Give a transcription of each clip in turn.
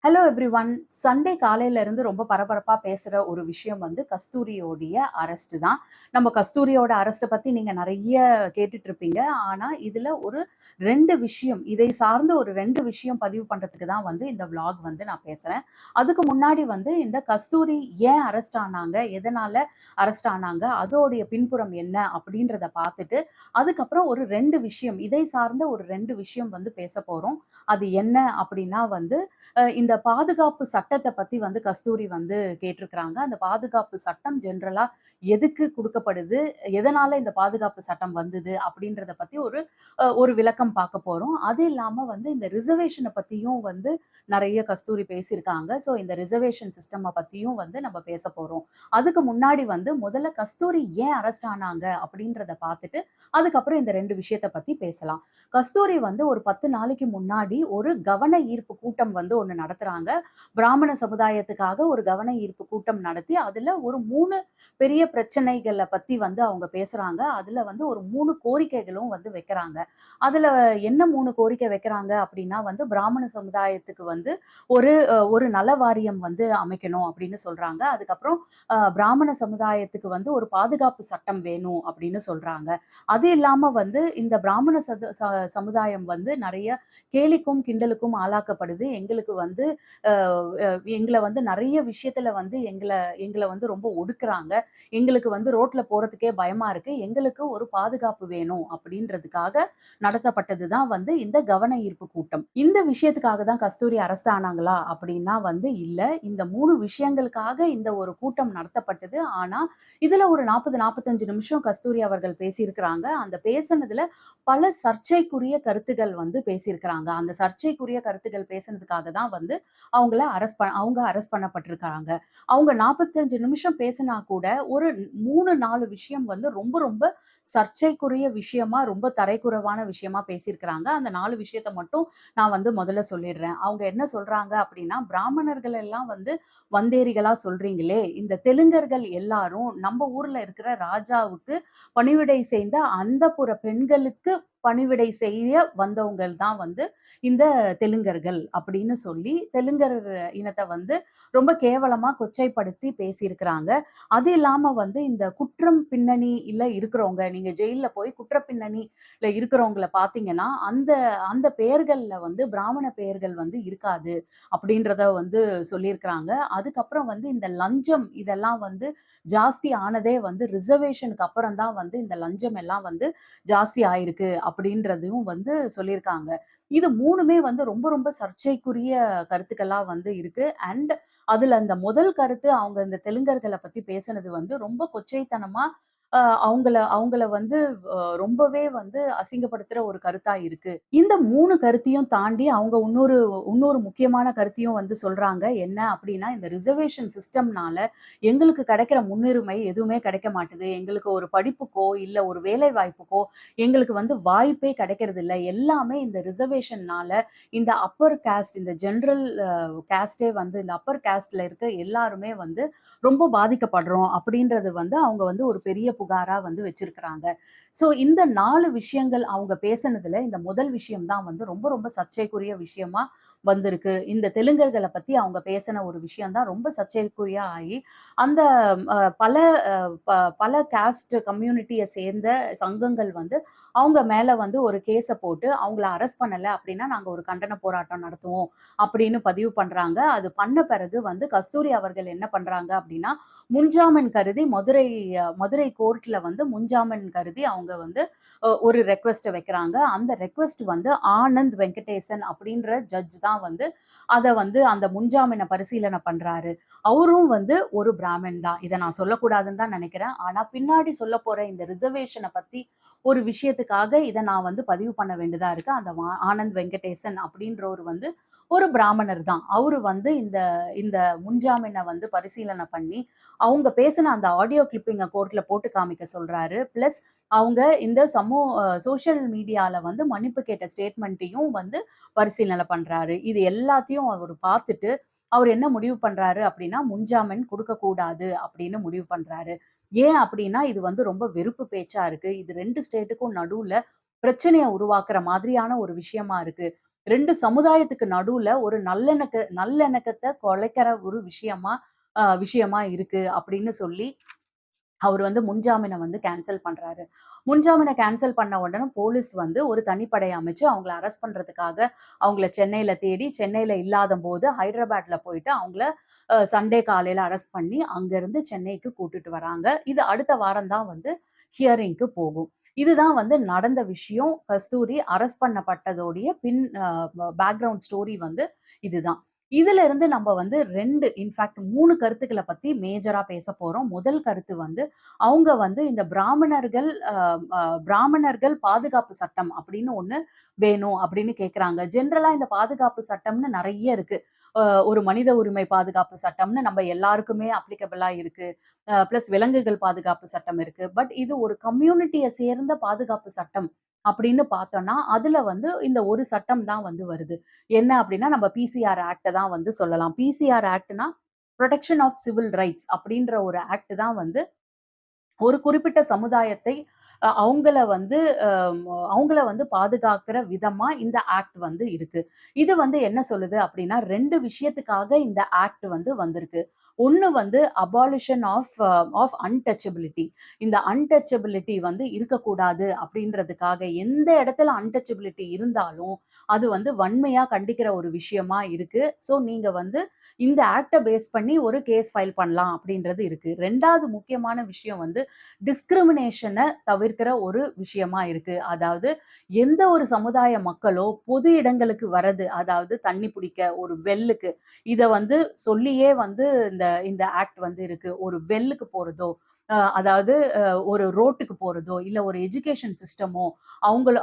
Hello everyone. Sunday காலையில இருந்து ரொம்ப பரபரப்பா பேசுற ஒரு விஷயம் வந்து கஸ்தூரியோடைய அரெஸ்ட் தான். நம்ம கஸ்தூரியோட அரெஸ்ட்ட பத்தி நீங்க நெறைய கேட்டுட்டு இருப்பீங்க. ஆனா, இதுல ஒரு 2 விஷயம், இதை சார்ந்த ஒரு 2 விஷயம் பதிவு பண்றதுக்கு தான் வந்து இந்த விளாக் வந்து நான் பேசுறேன். அதுக்கு முன்னாடி வந்து இந்த கஸ்தூரி ஏன் அரெஸ்ட் ஆனாங்க? எதனால அரெஸ்ட் ஆனாங்க? அதோடைய பின்புறம் என்ன? அப்படின்றத பார்த்துட்டு, அதுக்கப்புறம் ஒரு 2 விஷயம், இதை சார்ந்த ஒரு 2 விஷயம் வந்து பேசப் போறோம். அது என்ன அப்படின்னா வந்து, இந்த பாதுகாப்பு சட்டத்த பத்தி வந்து கஸ்தூரி வந்து கேட்டிருக்கிறாங்க. அந்த பாதுகாப்பு சட்டம் ஜெனரலா எதுக்கு குடுக்கப்படுது? எதனால இந்த பாதுகாப்பு சட்டம் வந்தது? அப்படின்றத பத்தி ஒரு விளக்கம் பார்க்க போறோம். அது இல்லாம வந்து இந்த ரிசர்வேஷன பத்தியும் வந்து நெறைய கஸ்தூரி பேசியிருக்காங்க. ஸோ இந்த ரிசர்வேஷன் சிஸ்டம பத்தியும் வந்து நம்ம பேசப் போறோம். அதுக்கு முன்னாடி வந்து முதல்ல கஸ்தூரி ஏன் அரெஸ்ட் ஆனாங்க? அப்படின்றத பார்த்துட்டு, அதுக்கப்புறம் இந்த 2 விஷயத்த பத்தி பேசலாம். கஸ்தூரி வந்து ஒரு 10 நாளைக்கு முன்னாடி ஒரு கவன ஈர்ப்பு கூட்டம் வந்து ஒண்ணு நடத்துறாங்க. பிராமண சமுதாயத்துக்காக ஒரு கவன ஈர்ப்பு கூட்டம் நடத்தி, அதுல ஒரு 3 பெரிய பிரச்சனைகள பத்தி வந்து அவங்க பேசுறாங்க. அதுல வந்து ஒரு 3 கோரிக்கைகளும் வந்து வைக்கிறாங்க. அதுல என்ன 3 கோரிக்கை வைக்கிறாங்க அப்படின்னா வந்து, பிராமண சமுதாயத்துக்கு வந்து ஒரு நல வாரியம் வந்து அமைக்கணும் அப்படின்னு சொல்றாங்க. அதுக்கப்புறம் பிராமண சமுதாயத்துக்கு வந்து ஒரு பாதுகாப்பு சட்டம் வேணும் அப்படின்னு சொல்றாங்க. அது இல்லாம வந்து இந்த பிராமண சமுதாயம் வந்து நெறைய கேலிக்கும், கிண்டலுக்கும் ஆளாக்கப்படுது. எங்களுக்கு வந்து அ அ எங்கள வந்து நெறைய விஷயத்துல வந்து எங்கள வந்து ரொம்ப ஒடுக்குறாங்க. எங்களுக்கு வந்து ரோட்ல போறதுக்கே பயமா இருக்கு. எங்களுக்கு ஒரு பாதுகாப்பு வேணும் அப்படின்றதுக்காக நடத்தப்பட்டது தான் வந்து இந்த கவன ஈர்ப்பு கூட்டம். இந்த விஷயத்துக்காக தான் கஸ்தூரி அரெஸ்ட் ஆனாங்களா? அப்படின்னா வந்து இல்ல. இந்த 3 விஷயங்களுக்காக இந்த ஒரு கூட்டம் நடத்தப்பட்டது. ஆனா, இதுல ஒரு 40, 45 நிமிஷம் கஸ்தூரி அவர்கள் பேசியிருக்கிறாங்க. அந்த பேசுனதுல பல சர்ச்சைக்குரிய கருத்துகள் வந்து பேசியிருக்கிறாங்க. அந்த சர்ச்சைக்குரிய கருத்துக்கள் பேசுனதுக்காக தான் வந்து அவங்க அரெஸ்ட் பண்ணப்பட்டிருக்காங்க. அவங்க 45 நிமிஷம் பேசினா கூட ஒரு 3, 4 விஷயம் வந்து ரொம்ப ரொம்ப சர்ச்சைக்குரிய விஷயமா, ரொம்ப தரைக்குறைவான விஷயமா பேசியிருக்கிறாங்க. அந்த 4 விஷயத்த மட்டும் நான் வந்து முதல்ல சொல்லிடுறேன். அவங்க என்ன சொல்றாங்க அப்படின்னா, பிராமணர்கள் எல்லாம் வந்து வந்தேரிகளா சொல்றீங்களே, இந்த தெலுங்கர்கள் எல்லாரும் நம்ம ஊர்ல இருக்கிற ராஜாவுக்கு பணிவிடை செய்த அந்தப்புற பெண்களுக்கு பணிவிடை செய்ய வந்தவங்கள் தான் வந்து இந்த தெலுங்கர்கள் அப்படின்னு சொல்லி தெலுங்கர் இனத்த வந்து ரொம்ப கேவலமா கொச்சைப்படுத்தி பேசியிருக்கிறாங்க. அது இல்லாம வந்து இந்த குற்றம் பின்னணியில இருக்கிறவங்க, நீங்க ஜெயில்ல போய் குற்ற பின்னணியில இருக்கிறவங்கள பார்த்தீங்கன்னா, அந்த அந்த பெயர்கள்ல வந்து பிராமண பெயர்கள் வந்து இருக்காது அப்படின்றத வந்து சொல்லியிருக்கிறாங்க. அதுக்கப்புறம் வந்து இந்த லஞ்சம் இதெல்லாம் வந்து ஜாஸ்தி ஆனதே வந்து ரிசர்வேஷனுக்கு அப்புறம் தான் வந்து இந்த லஞ்சம் எல்லாம் வந்து ஜாஸ்தி ஆயிருக்கு அப்படின்றதையும் வந்து சொல்லியிருக்காங்க. இது 3மே வந்து ரொம்ப ரொம்ப சர்ச்சைக்குரிய கருத்துக்களா வந்து இருக்கு. அதுல அந்த முதல் கருத்து அவங்க இந்த தெலுங்கர்கள பத்தி பேசினது வந்து ரொம்ப கொச்சைத்தனமா அ அவங்கள அவங்கள வந்து ரொம்பவே வந்து அசிங்கப்படுத்துற ஒரு கருத்தா இருக்கு. இந்த 3 கருத்தையும் தாண்டி அவங்க இன்னொரு முக்கியமான கருத்தையும் வந்து சொல்றாங்க. என்ன அப்படின்னா, இந்த ரிசர்வேஷன் சிஸ்டம்னால எங்களுக்கு கிடைக்கிற முன்னுரிமை எதுவுமே கிடைக்க மாட்டுது. எங்களுக்கு ஒரு படிப்புக்கோ, இல்ல ஒரு வேலை வாய்ப்புக்கோ எங்களுக்கு வந்து வாய்ப்பே கிடைக்கிறதில்ல. எல்லாமே இந்த ரிசர்வேஷன்னால இந்த அப்பர் காஸ்ட் இந்த ஜெனரல் காஸ்ட்டே வந்து இந்த அப்பர் காஸ்ட்ல இருக்க எல்லாருமே வந்து ரொம்ப பாதிக்கப்படுறோம் அப்படின்றது வந்து அவங்க வந்து ஒரு பெரிய புகாரா வந்து வச்சிருக்கிறாங்க. ஸோ இந்த 4 விஷயங்கள் அவங்க பேசினதுல இந்த முதல் விஷயம் தான் வந்து ரொம்ப ரொம்ப சர்ச்சைக்குரிய விஷயமா வந்திருக்கு. இந்த தெலுங்கர்கள பத்தி அவங்க பேசின ஒரு விஷயம் தான் ரொம்ப சர்ச்சைக்குறியா ஆயி, அந்த அ பல அ ப பல காஸ்ட் கம்யூனிட்டிய சேர்ந்த சங்கங்கள் வந்து அவங்க மேல வந்து ஒரு கேஸ போட்டு அவங்கள அரெஸ்ட் பண்ணல அப்படின்னா, நாங்க ஒரு கண்டன போராட்டம் நடத்துவோம் அப்படின்னு பதிவு பண்றாங்க. அது பண்ண பிறகு வந்து கஸ்தூரி அவர்கள் என்ன பண்றாங்க அப்படின்னா, முன்ஜாமீன் கருதி மதுரை கோர்ட்ல வந்து முன்ஜாமீன் கருதி அவங்க வந்து ஒரு ரெக்வெஸ்ட்ட வைக்கிறாங்க. அந்த ரெக்வெஸ்ட் வந்து ஆனந்த் வெங்கடேசன் அப்படின்ற ஜட்ஜ் தான் வந்து அத வந்து அந்த முன்ஜாமீன பரிசீலனை பண்றாரு. அவரும் வந்து ஒரு பிராமின் தான். இத நான் சொல்லக்கூடாதுன்னு தான் நெனைக்கிறேன். ஆனா பின்னாடி சொல்லப்போற இந்த ரிசர்வேஷன பத்தி ஒரு விஷயத்துக்காக இத நான் வந்து பதிவு பண்ண வேண்டியதா இருக்கு. அந்த ஆனந்த் வெங்கடேசன் அப்படின்றவரு வந்து ஒரு பிராமணர் தான். அவரு வந்து இந்த இந்த முன்ஜாமீன வந்து பரிசீலனை பண்ணி, அவங்க பேசின அந்த ஆடியோ கிளிப்பிங்க கோர்ட்ல போட்டு காமிக்க சொல்றாரு. பிளஸ் அவங்க இந்த சோசியல் மீடியால வந்து மன்னிப்பு கேட்ட ஸ்டேட்மெண்ட்டையும் வந்து பரிசீலனை பண்றாரு. இது எல்லாத்தையும் அவரு பார்த்துட்டு, அவரு என்ன முடிவு பண்றாரு அப்படின்னா, முன்ஜாமீன் குடுக்கக்கூடாது அப்படின்னு முடிவு பண்றாரு. ஏன் அப்படின்னா, இது வந்து ரொம்ப வெறுப்பு பேச்சா இருக்கு. இது 2 ஸ்டேட்டுக்கும் நடுவுல பிரச்சனைய உருவாக்குற மாதிரியான ஒரு விஷயமா இருக்கு. 2 சமுதாயத்துக்கு நடுவுல ஒரு நல்லிணக்கத்த குலைக்கிற ஒரு விஷயமா இருக்கு அப்படின்னு சொல்லி அவரு வந்து முன்ஜாமீன வந்து கேன்சல் பண்றாரு. முன்ஜாமீன கேன்சல் பண்ண உடனே போலீஸ் வந்து ஒரு தனிப்படை அமைச்சு அவங்கள அரெஸ்ட் பண்றதுக்காக அவங்கள சென்னையில தேடி, சென்னையில இல்லாதபோது ஹைதராபாத்ல போயிட்டு அவங்கள சண்டே காலையில அரெஸ்ட் பண்ணி அங்கருந்து சென்னைக்கு கூட்டிட்டு வராங்க. இது அடுத்த வாரம் தான் வந்து ஹியரிங்க்கு போகும். இதுதான் வந்து நடந்த விஷயம். கஸ்தூரி அரெஸ்ட் பண்ணப்பட்டதோடைய பின் அ பேக்கிரவுண்ட் ஸ்டோரி வந்து இதுதான். இதுல இருந்து நம்ம வந்து 2 இன்ஃபாக்ட் 3 கருத்துக்கள பத்தி மேஜரா பேசப் போறோம். முதல் கருத்து வந்து, அவங்க வந்து இந்த பிராமணர்கள் பாதுகாப்பு சட்டம் அப்படின்னு ஒண்ணு வேணும் அப்படின்னு கேட்கறாங்க. ஜெனரலா இந்த பாதுகாப்பு சட்டம்னு நெறைய இருக்கு. அ ஒரு மனித உரிமை பாதுகாப்பு சட்டம்னு நம்ம எல்லாருக்குமே அப்ளிகபிளா இருக்கு. பிளஸ் விலங்குகள் பாதுகாப்பு சட்டம் இருக்கு. பட் இது ஒரு கம்யூனிட்டிய சேர்ந்த பாதுகாப்பு சட்டம் அப்படின்னு பார்த்தோம்னா, அதுல வந்து இந்த ஒரு சட்டம் தான் வந்து வருது. என்ன அப்படின்னா, நம்ம பிசிஆர் ஆக்ட்ட தான் வந்து சொல்லலாம். பிசிஆர் ஆக்ட்னா, புரொடெக்ஷன் ஆஃப் சிவில் ரைட்ஸ் அப்படின்ற ஒரு ஆக்ட் தான் வந்து ஒரு குறிப்பிட்ட சமுதாயத்தை அவங்கள வந்து அ அவங்கள வந்து பாதுகாக்கிற விதமா இந்த ஆக்ட் வந்து இருக்கு. இது வந்து என்ன சொல்லுது அப்டின்னா, 2 விஷயத்துக்காக இந்த ஆக்ட் வந்து வந்திருக்கு. ஒண்ணு வந்து அபாலிஷன் ஆஃப் அன்டச்சபிலிட்டி. இந்த அன்டச்சபிலிட்டி வந்து இருக்கக்கூடாது அப்டின்றதுக்காக எந்த இடத்துல அன்டச்சபிலிட்டி இருந்தாலும், அது வந்து வன்மையா கண்டிக்கிற ஒரு விஷயமா இருக்கு. ஸோ நீங்க வந்து இந்த ஆக்ட்ட பேஸ் பண்ணி ஒரு கேஸ் ஃபைல் பண்ணலாம் அப்டின்றது இருக்கு. 2வது முக்கியமான விஷயம் வந்து டிஸ்கிரிமினேஷன தவிர்க்கிற ஒரு விஷயமா இருக்கு. அதாவது எந்த ஒரு சமுதாய மக்களோ பொது இடங்களுக்கு வரது, அதாவது தண்ணி புடிக்க, ஒரு வெல்லுக்கு, இத வந்து சொல்லியே வந்து இந்த இந்த ஆக்ட் வந்து இருக்கு. ஒரு வெல்லுக்கு போறதோ, அதாவது ஒரு ரோட்டுக்கு போறதோ, இல்ல ஒரு எஜுகேஷன் சிஸ்டமோ,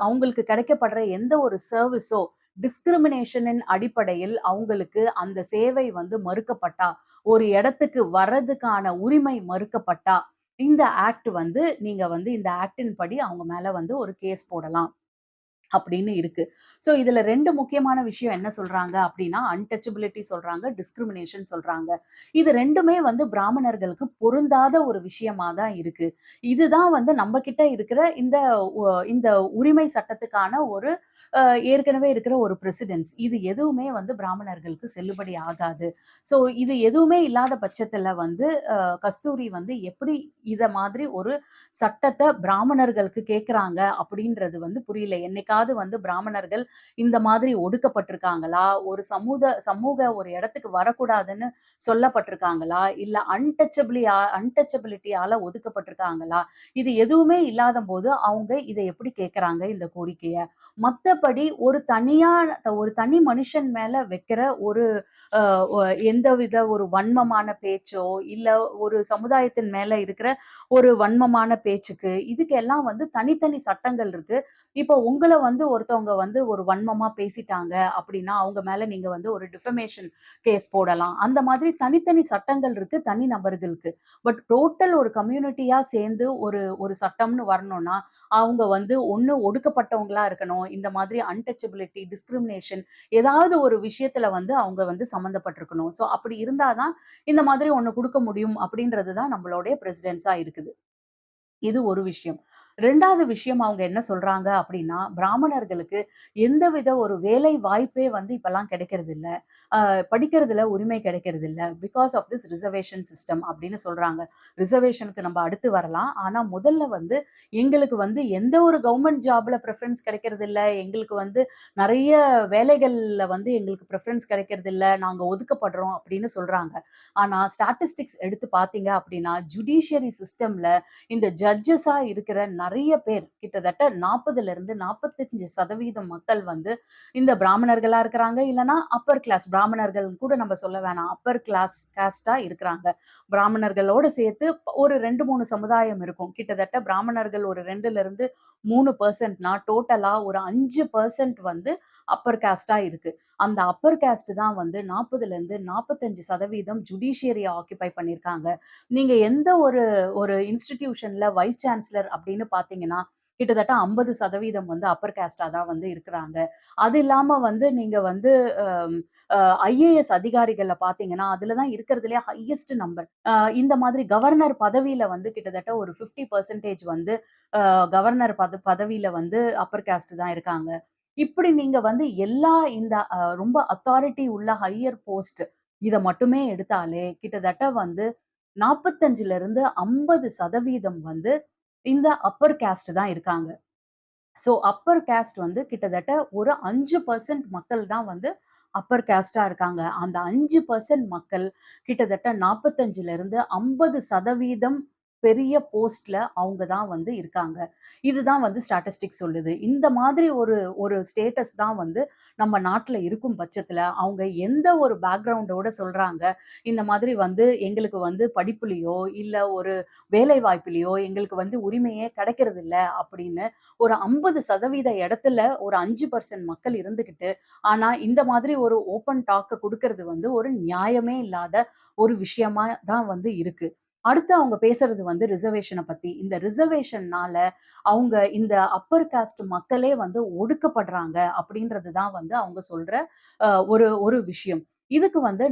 அவங்களுக்கு கிடைக்கப்படுற எந்த ஒரு சர்விஸோ, டிஸ்கிரிமினேஷனின் அடிப்படையில் அவங்களுக்கு அந்த சேவை வந்து மறுக்கப்பட்டா, ஒரு இடத்துக்கு வர்றதுக்கான உரிமை மறுக்கப்பட்டா, இந்த ஆக்ட் வந்து நீங்க வந்து இந்த ஆக்ட்டின் படி அவங்க மேல வந்து ஒரு கேஸ் போடலாம். அப்படின்னு இருக்கு. ஸோ இதுல 2 முக்கியமான விஷயம் என்ன சொல்றாங்க அப்படின்னா, அன்டச்சபிலிட்டி சொல்றாங்க, டிஸ்கிரிமினேஷன் சொல்றாங்க. இது 2மே வந்து பிராமணர்களுக்கு பொருந்தாத ஒரு விஷயமா தான் இருக்கு. இதுதான் வந்து நம்ம கிட்ட இருக்கிற இந்த உரிமை சட்டத்துக்கான ஒரு அ ஏற்கனவே இருக்கிற ஒரு பிரசிடென்ஸ். இது எதுவுமே வந்து பிராமணர்களுக்கு செல்லுபடி ஆகாது. ஸோ இது எதுவுமே இல்லாத பட்சத்துல வந்து கஸ்தூரி வந்து எப்படி இத மாதிரி ஒரு சட்டத்த பிராமணர்களுக்கு கேட்குறாங்க அப்படின்றது வந்து புரியல. என்னைக்காவது வந்து பிராமணர்கள் இந்த மாதிரி ஒடுக்கப்பட்டிருக்காங்களா? ஒரு சமூக ஒரு இடத்துக்கு வரக்கூடாதுன்னு சொல்லப்பட்டிருக்காங்களா? இல்ல அன்டச்சபிலிட்டியால ஒதுக்கப்பட்டிருக்காங்களா? இது எதுவுமே இல்லாதம்போது அவங்க இத எப்படி கேட்கறாங்க இந்த கோரிக்கைய? மத்தபடி ஒரு தனி மனுஷன் மேல வைக்கிற ஒரு அ ஒ எந்தவித ஒரு வன்மமான பேச்சோ, இல்ல ஒரு சமுதாயத்தின் மேல இருக்கிற ஒரு வன்மமான பேச்சுக்கு, இதுக்கெல்லாம் வந்து தனித்தனி சட்டங்கள் இருக்கு. இப்போ உங்கள வந்து ஒருத்தவங்க வந்து ஒரு வன்மமா பேசிட்டாங்க அப்படின்னா, அவங்க மேல நீங்க வந்து ஒரு டிஃபமேஷன் கேஸ் போடலாம். அந்த மாதிரி தனித்தனி சட்டங்கள் இருக்கு, தனி நபர்களுக்கு. பட் டோட்டல் ஒரு கம்யூனிட்டியா சேர்ந்து ஒரு ஒரு சட்டம்னு வரணும்னா, அவங்க வந்து ஒண்ணு ஒடுக்கப்பட்டவங்களா இருக்கணும். இந்த மாதிரி அன்டச்சபிலிட்டி, டிஸ்கிரிமினேஷன் ஏதாவது ஒரு விஷயத்துல வந்து அவங்க வந்து சம்மந்தப்பட்டிருக்கணும். ஸோ அப்படி இருந்தா தான் இந்த மாதிரி ஒண்ணு குடுக்க முடியும் அப்படின்றது தான் நம்மளுடைய பிரசிடென்ஸா இருக்குது. இது ஒரு விஷயம். 2வது விஷயம் அவங்க என்ன சொல்றாங்க அப்படின்னா, பிராமணர்களுக்கு எந்தவித ஒரு வேலை வாய்ப்பே வந்து இப்பல்லாம் கிடைக்கிறதில்ல. படிக்கிறதுல உரிமை கிடைக்கிறதில்ல. Because of this reservation system அப்படின்னு சொல்றாங்க. ரிசர்வேஷனுக்கு நம்ம அடுத்து வரலாம். ஆனா முதல்ல வந்து எங்களுக்கு வந்து எந்த ஒரு கவர்ன்மென்ட் ஜாப்ல பிரெஃபரன்ஸ் கிடைக்கிறதில்ல. எங்களுக்கு வந்து நெறைய வேலைகள்ல வந்து எங்களுக்கு பிரெஃபரன்ஸ் கிடைக்கிறதில்ல. நாங்க ஒதுக்கப்படுறோம் அப்படின்னு சொல்றாங்க. ஆனா ஸ்டாட்டிஸ்டிக்ஸ் எடுத்து பார்த்தீங்க அப்படின்னா, ஜுடிஷியரி சிஸ்டம்ல இந்த ஜட்ஜஸா இருக்கிற நெறைய பேர் கிட்டத்தட்ட 40லிருந்து 45% மக்கள் வந்து இந்த பிராமணர்களா இருக்கிறாங்க. இல்லன்னா அப்பர் கிளாஸ் பிராமணர்கள் கூட நம்ம சொல்ல வேணாம். அப்பர் கிளாஸ் காஸ்ட்டா இருக்கிறாங்க. பிராமணர்களோட சேர்த்து ஒரு 2, 3 சமுதாயம் இருக்கும். கிட்டத்தட்ட பிராமணர்கள் ஒரு 2லிருந்து 3%னா டோட்டலா ஒரு 5% வந்து அப்பர் காஸ்ட்டா இருக்கு. அந்த அப்பர் காஸ்ட் தான் வந்து 40லிருந்து 45% ஜுடிஷியரிய ஆக்கியூபை பண்ணியிருக்காங்க. நீங்க எந்த ஒரு ஒரு இன்ஸ்டிடியூஷன்ல வைஸ் சான்சலர் அப்படின்னு பார்த்தீங்கன்னா, கிட்டத்தட்ட 50% வந்து அப்பர் காஸ்ட்டா தான் வந்து இருக்கிறாங்க. அது இல்லாம வந்து நீங்க வந்து அம் அ ஐஏஎஸ் அதிகாரிகள பார்த்தீங்கன்னா, அதுல தான் இருக்கிறதுலயே ஹையஸ்ட் நம்பர். இந்த மாதிரி கவர்னர் பதவியில வந்து கிட்டத்தட்ட ஒரு 50% வந்து கவர்னர் பதவியில வந்து அப்பர் காஸ்ட் தான் இருக்காங்க. இப்படி நீங்க வந்து எல்லா இந்த ரொம்ப அத்தாரிட்டி உள்ள ஹையர் போஸ்ட் இத மட்டுமே எடுத்தாலே கிட்டத்தட்ட வந்து 45லிருந்து 50% வந்து இந்த அப்பர் காஸ்ட் தான் இருக்காங்க. அப்பர் காஸ்ட் வந்து கிட்டத்தட்ட ஒரு 5% மக்கள் தான் வந்து அப்பர் காஸ்ட்டா இருக்காங்க. அந்த 5% மக்கள் கிட்டத்தட்ட 45லிருந்து 50% பெரிய போஸ்ட்ல அவங்க தான் வந்து இருக்காங்க. இதுதான் வந்து ஸ்டாட்டிஸ்டிக்ஸ் சொல்லுது. இந்த மாதிரி ஒரு ஒரு ஸ்டேட்டஸ் தான் வந்து நம்ம நாட்ல இருக்கும் பட்சத்துல, அவங்க எந்த ஒரு பேக்கிரவுண்டோட சொல்றாங்க, இந்த மாதிரி வந்து எங்களுக்கு வந்து படிப்புலயோ, இல்ல ஒரு வேலை வாய்ப்பிலயோ எங்களுக்கு வந்து உரிமையே கிடைக்கிறதில்ல அப்படின்னு ஒரு 50% இடத்துல ஒரு 5% மக்கள் இருந்துகிட்டு, ஆனா இந்த மாதிரி ஒரு ஓப்பன் டாக்க குடுக்கறது வந்து ஒரு நியாயமே இல்லாத ஒரு விஷயமா தான் வந்து இருக்கு. அடுத்து அவங்க பேசுறது வந்து ரிசர்வேஷன பத்தி. இந்த ரிசர்வேஷன்னால அவங்க இந்த அப்பர் காஸ்ட் மக்களே வந்து ஒடுக்கப்படுறாங்க அப்படின்றது தான் வந்து அவங்க சொல்ற ஒரு ஒரு விஷயம். இதுக்கு வந்து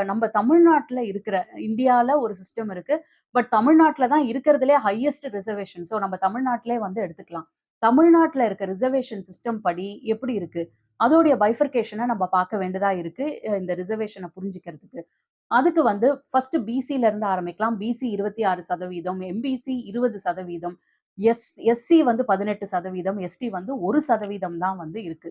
நம்ப தமிழ்நாட்டுல இருக்கிற இந்தியால ஒரு சிஸ்டம் இருக்கு. பட் தமிழ்நாட்டுல தான் இருக்கிறதுலயே ஹையஸ்ட் ரிசர்வேஷன். நம்ம தமிழ்நாட்டிலே வந்து எடுத்துக்கலாம். தமிழ்நாட்டுல இருக்க ரிசர்வேஷன் சிஸ்டம் படி எப்படி இருக்கு? அதோடைய பைஃபர்கேஷன நம்ம பார்க்க வேண்டியதா இருக்கு. இந்த ரிசர்வேஷன புரிஞ்சுக்கிறதுக்கு. அதுக்கு வந்து ஃபர்ஸ்ட் பிசில இருந்து ஆரம்பிக்கலாம். பிசி 26%, எம்பிசி 20%, எஸ்சி வந்து 18%, எஸ்டி வந்து 1% தான் வந்து இருக்கு.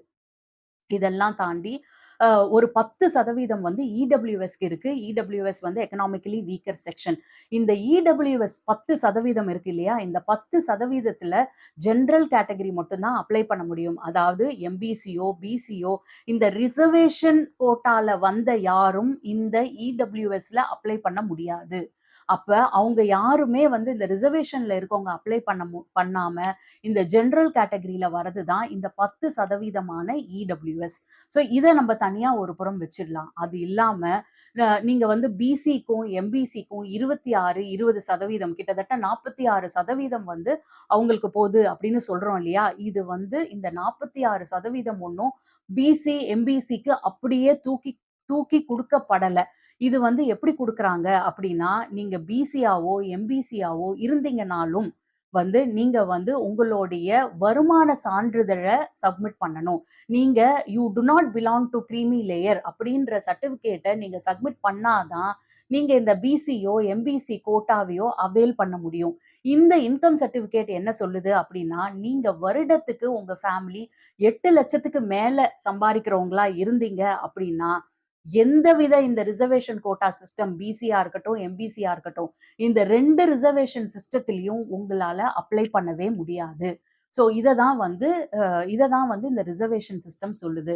இதெல்லாம் தாண்டி அ ஒரு 10% வந்து இடபிள்யூஎஸ்க்கு இருக்கு. இடபிள்யூஎஸ் வந்து எக்கனாமிக்கலி வீக்கர் செக்ஷன். இந்த இடபிள்யூஎஸ் 10% இருக்கு இல்லையா? இந்த 10%த்துல ஜெனரல் கேட்டகரி மட்டும் தான் அப்ளை பண்ண முடியும். அதாவது எம்பிசியோ, பிசியோ இந்த ரிசர்வேஷன் கோட்டால வந்த யாரும் இந்த இடபிள்யூஎஸ்ல அப்ளை பண்ண முடியாது. அப்ப அவங்க யாருமே வந்து இந்த ரிசர்வேஷன்ல இருக்கவங்க அப்ளை பண்ணாம இந்த ஜெனரல் கேட்டகரியில வரது தான் இந்த 10% இடபிள்யூஎஸ். இத நம்ம தனியா ஒரு புறம் வச்சிடலாம். அது இல்லாம நீங்க வந்து பிசிக்கும், எம்பிசிக்கும் 26, 20% கிட்டத்தட்ட 46% வந்து அவங்களுக்கு போது அப்படின்னு சொல்றோம் இல்லையா? இது வந்து இந்த 46% ஒண்ணும் பிசி, எம்பிசிக்கு அப்படியே தூக்கி தூக்கி குடுக்கப்படல. இது வந்து எப்படி குடுக்குறாங்க அப்படின்னா, நீங்க பிசியாவோ, எம்பிசியாவோ இருந்தீங்கனாலும் வந்து நீங்க வந்து உங்களுடைய வருமான சான்றிதழ சப்மிட் பண்ணணும். நீங்க you do not belong to creamy layer அப்படின்ற சர்டிஃபிகேட்ட நீங்க சப்மிட் பண்ணா தான், நீங்க இந்த பிசியோ, எம்பிசி கோட்டாவையோ அவைல் பண்ண முடியும். இந்த இன்கம் சர்டிஃபிகேட் என்ன சொல்லுது அப்படின்னா, நீங்க வருடத்துக்கு உங்க ஃபேமிலி 8,00,000க்கு மேல சம்பாரிக்கிறவங்களா இருந்தீங்க அப்படின்னா, எந்தவித இந்த ரிசர்வேஷன் கோட்டா சிஸ்டம் பிசியா இருக்கட்டும், எம்பிசியா இருக்கட்டும், இந்த 2 ரிசர்வேஷன் சிஸ்டத்திலயும் உங்களால அப்ளை பண்ணவே முடியாது. ஸோ இத தான் வந்து இத தான் வந்து இந்த ரிசர்வேஷன் சிஸ்டம் சொல்லுது.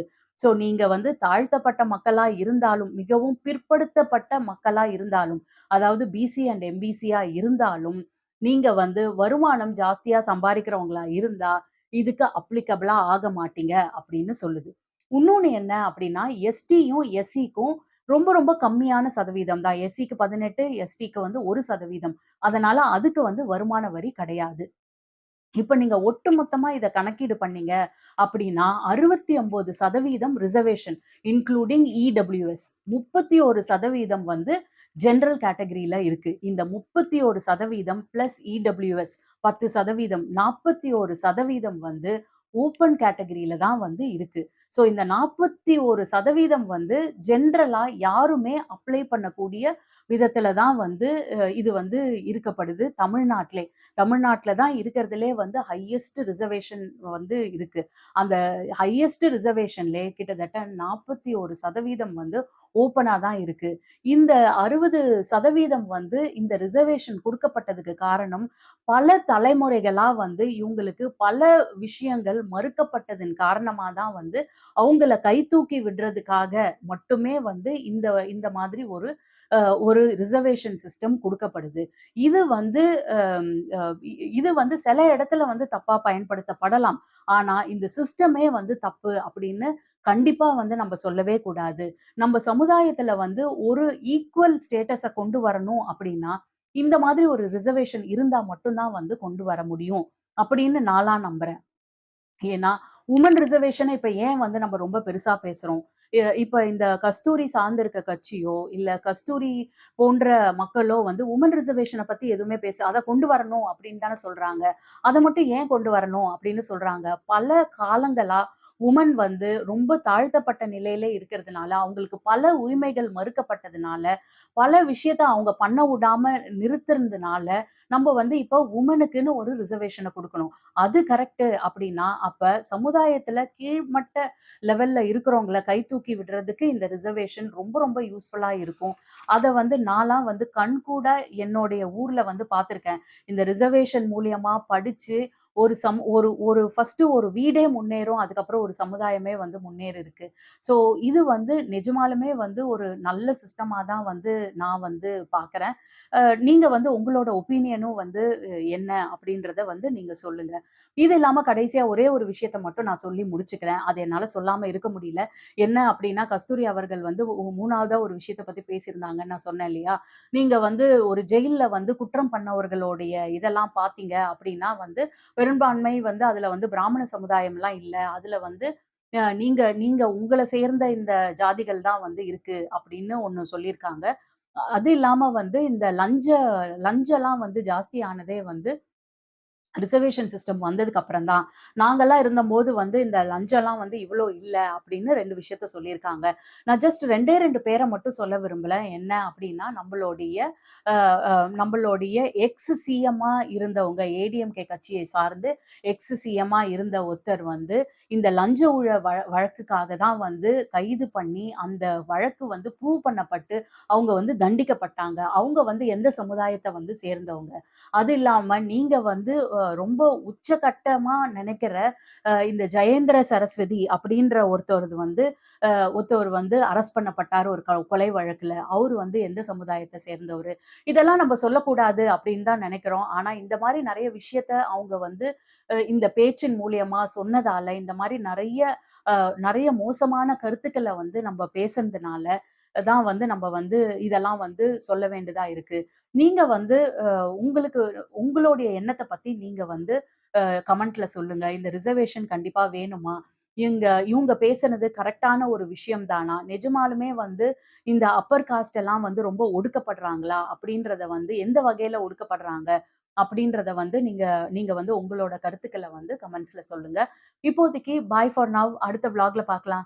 நீங்க வந்து தாழ்த்தப்பட்ட மக்களா இருந்தாலும், மிகவும் பிற்படுத்தப்பட்ட மக்களா இருந்தாலும், அதாவது பிசி அண்ட் எம்பிசியா இருந்தாலும், நீங்க வந்து வருமானம் ஜாஸ்தியா சம்பாரிக்கிறவங்களா இருந்தா, இதுக்கு அப்ளிகபிளா ஆக மாட்டீங்க அப்படின்னு சொல்லுது. உன்னொன்னு என்ன அப்படின்னா, எஸ்டியும், எஸ்சிக்கும் ரொம்ப ரொம்ப கம்மியான சதவீதம் தான். எஸ்சிக்கு 18, எஸ்டிக்கு வந்து 1%. அதனால அதுக்கு வந்து வருமான வரி கிடையாது. இப்ப நீங்க ஒட்டுமொத்தமா இத கணக்கீடு பண்ணீங்க அப்படின்னா, 69% ரிசர்வேஷன் இன்க்ளூடிங் இடபிள்யூஎஸ். 31% வந்து ஜெனரல் கேட்டகரில இருக்கு. இந்த 31% பிளஸ் இடபிள்யூஎஸ் 10%, 41% வந்து ஓப்பன் கேட்டகரில தான் வந்து இருக்கு. இந்த 41% வந்து ஜெனரலா யாருமே அப்ளை பண்ணக்கூடிய விதத்துல தான் வந்து இது வந்து இருக்கப்படுது தமிழ்நாட்டிலே. தமிழ்நாட்டுல தான் இருக்கிறதுலே வந்து ஹையஸ்ட் ரிசர்வேஷன் வந்து இருக்கு. அந்த ஹையஸ்ட் ரிசர்வேஷன்லயே கிட்டத்தட்ட 41% வந்து ஓப்பனா தான் இருக்கு. இந்த 60% வந்து இந்த ரிசர்வேஷன் குடுக்கப்பட்டதுக்கு காரணம், பல தலைமுறைகளா வந்து இவங்களுக்கு பல விஷயங்கள் மறுக்கப்பட்டதன் காரணமா தான் வந்து அவங்கள கைதூக்கி விடுறதுக்காக மட்டுமே வந்து இந்த இந்த மாதிரி ஒரு ரிசர்வேஷன் சிஸ்டம் குடுக்கப்படுது. இது வந்து அம் அ இது வந்து சில இடத்துல வந்து தப்பா பயன்படுத்தப்படலாம். ஆனா, இந்த சிஸ்டமே வந்து தப்பு அப்படின்னு கண்டிப்பா வந்து நம்ம சொல்லவே கூடாது. நம்ம சமுதாயத்துல வந்து ஒரு ஈக்குவல் ஸ்டேட்டஸ கொண்டு வரணும் அப்படின்னா, இந்த மாதிரி ஒரு ரிசர்வேஷன் இருந்தா மட்டும் தான் வந்து கொண்டு வர முடியும். அப்படின்னு நான்லாம் நம்புறேன். ஏன்னா, வுமன் ரிசர்வேஷன இப்ப ஏன் வந்து நம்ம ரொம்ப பெருசா பேசுறோம்? இப்ப இந்த கஸ்தூரி சார்ந்திருக்க கட்சியோ, இல்ல கஸ்தூரி போன்ற மக்களோ வந்து வுமன் ரிசர்வேஷன பத்தி எதுவுமே அத கொண்டு வரணும் அப்படின்னு தானே சொல்றாங்க. அத மட்டும் ஏன் கொண்டு வரணும் அப்படின்னு சொல்றாங்க. பல காலங்களா வுமன் வந்து ரொம்ப தாழ்த்தப்பட்ட நிலையில இருக்கிறதுனால, அவங்களுக்கு பல உரிமைகள் மறுக்கப்பட்டதுனால, பல விஷயத்த அவங்க பண்ண விடாம நிறுத்துனதுனால, நம்ம வந்து இப்போ வுமனுக்குன்னு ஒரு ரிசர்வேஷன குடுக்கணும். அது கரெக்ட்டு அப்டின்னா, அப்ப சமுதாயத்துல கீழ்மட்ட லெவல்ல இருக்கிறவங்கள கை தூக்கி விடுறதுக்கு இந்த ரிசர்வேஷன் ரொம்ப ரொம்ப யூஸ்ஃபுல்லா இருக்கும். அத வந்து நான்லாம் வந்து கண்கூடா என்னுடைய ஊர்ல வந்து பார்த்துருக்கேன். இந்த ரிசர்வேஷன் மூலியமா படிச்சு ஒரு ஒரு ஃபர்ஸ்ட்டு ஒரு வீடே முன்னேறும். அதுக்கப்புறம் ஒரு சமுதாயமே வந்து முன்னேறிருக்கு. ஸோ இது வந்து நிஜமாலுமே வந்து ஒரு நல்ல சிஸ்டமா தான் வந்து நான் வந்து பார்க்குறேன். நீங்க வந்து உங்களோட ஒப்பீனியனும் வந்து என்ன அப்படின்றத வந்து நீங்க சொல்லுங்க. இது இல்லாம கடைசியா ஒரே ஒரு விஷயத்த மட்டும் நான் சொல்லி முடிச்சுக்கிறேன். அது என்னால சொல்லாம இருக்க முடியல. என்ன அப்படின்னா, கஸ்தூரி அவர்கள் வந்து 3வதா ஒரு விஷயத்த பத்தி பேசியிருந்தாங்கன்னு நான் சொன்னேன் இல்லையா? நீங்க வந்து ஒரு ஜெயில்ல வந்து குற்றம் பண்ணவர்களுடைய இதெல்லாம் பார்த்தீங்க அப்படின்னா வந்து, பெரும்பான்மை வந்து அதுல வந்து பிராமண சமுதாயம்லாம் இல்ல. அதுல வந்து நீங்க நீங்க உங்கள சேர்ந்த இந்த ஜாதிகள் தான் வந்து இருக்கு அப்படின்னு ஒண்ணு சொல்லியிருக்காங்க. அது இல்லாம வந்து இந்த லஞ்சம்லாம் வந்து ஜாஸ்தி ஆனதே வந்து ரிசர்வேஷன் சிஸ்டம் வந்ததுக்கு அப்புறம் தான். நாங்கலாம் இருந்தம்போது வந்து இந்த லஞ்சம்லாம் வந்து இவ்ளோ இல்ல அப்படின்னு 2 விஷயத்த சொல்லியிருக்காங்க. நான் ஜஸ்ட் 2டே 2 பேர மட்டும் சொல்ல விரும்புறேன். என்ன அப்படின்னா, அ அ நம்மளுடைய எக்ஸ் சிஎம்மா இருந்தவங்க ஏடிஎம்கே கட்சியை சார்ந்து எக்ஸ் சிஎம்மா இருந்த ஒருத்தர் வந்து இந்த லஞ்ச வழக்குக்காக தான் வந்து கைது பண்ணி, அந்த வழக்கு வந்து ப்ரூவ் பண்ணப்பட்டு, அவங்க வந்து தண்டிக்கப்பட்டாங்க. அவங்க வந்து எந்த சமுதாயத்த வந்து சேர்ந்தவங்க. அது இல்லாம நீங்க வந்து ரொம்ப உச்சகட்டமா நினைக்கிற இந்த ஜெயேந்திர சரஸ்வதி அப்படின்ற ஒருத்தவர் வந்து அரெஸ்ட் பண்ணப்பட்டாரு ஒரு கொலை வழக்குல. அவரு வந்து எந்த சமுதாயத்த சேர்ந்தவரு. இதெல்லாம் நம்ம சொல்லக்கூடாது அப்படின்னு தான் நினைக்கிறோம். ஆனா இந்த மாரி நெறைய விஷயத்த அவங்க வந்து இந்த பேச்சின் மூலியமா சொன்னதால, இந்த மாரி நெறைய மோசமான கருத்துக்கள வந்து நம்ம பேசுனதுனால தான் வந்து நம்ம வந்து இதெல்லாம் வந்து சொல்ல வேண்டியதா இருக்கு. நீங்க வந்து உங்களுக்கு உங்களுடைய எண்ணத்த பத்தி நீங்க வந்து கமெண்ட்ல சொல்லுங்க. இந்த ரிசர்வேஷன் கண்டிப்பா வேணுமா? இவங்க பேசுனது கரெக்ட்டான ஒரு விஷயம் தானா? நிஜமாலுமே வந்து இந்த அப்பர் காஸ்ட் எல்லாம் வந்து ரொம்ப ஒடுக்கப்படுறாங்களா? அப்படின்றத வந்து எந்த வகையில ஒடுக்கப்படுறாங்க? அப்படின்றத வந்து நீங்க நீங்க வந்து உங்களோட கருத்துக்கள வந்து கமெண்ட்ஸ்ல சொல்லுங்க. இப்போதைக்கு பாய் ஃபார் நவ். அடுத்த வ்ளாக்ல பார்க்கலாம்.